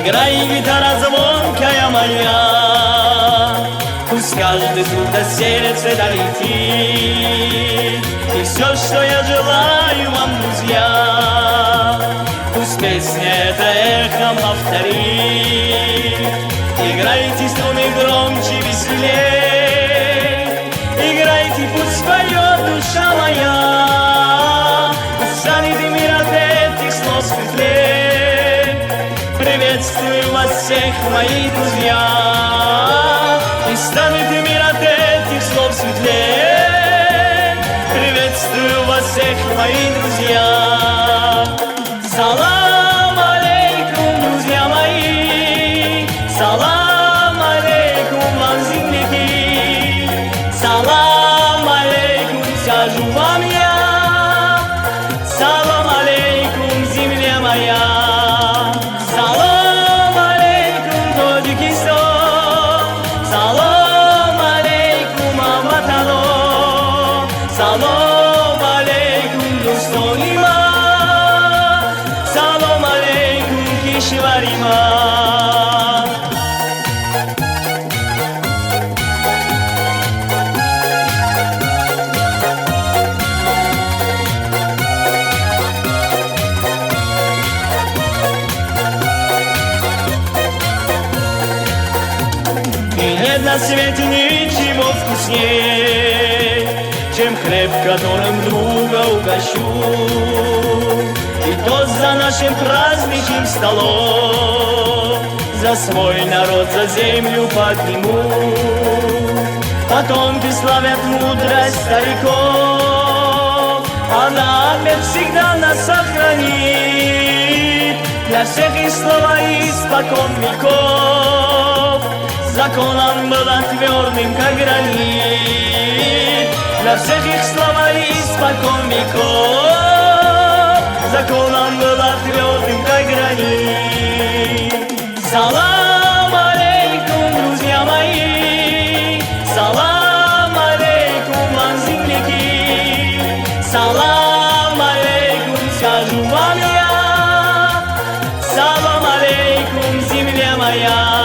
Играй, гитара звонкая моя, пусть каждый звук до сердца долетит. И все, что я желаю вам, друзья, пусть песня это эхом повторит. Играйте струны громче, веселей, играйте, пусть поет душа моя, пусть станет мир от этих слов светлей. Приветствую вас всех, мои друзья, и станет мир от этих слов светлей. Приветствую вас всех, мои друзья. Салам алейкум, друзья мои, салам алейкум вам, земляки, салам алейкум, скажу вам я, салам алейкум, земля моя. Салам алейкум, Таджикистан, салам алейкум, Алматано, салам алейкум, Рустолима, салам алейкум, Кишварима. Нет на свете ничего вкуснее, чем хлеб, которым друга угощу. И тост за нашим праздничным столом, за свой народ, за землю подниму. Потомки славят мудрость стариков, она опять всегда нас сохранит. Для всех их слова испокон веков, законом была твердым, как гранит. Для всех их слова испокон веков, законом была твердым, как гранит. Салам алейкум, друзья мои, салам алейкум вам, земляки, салам алейкум, скажу вам я, салам алейкум, земля моя.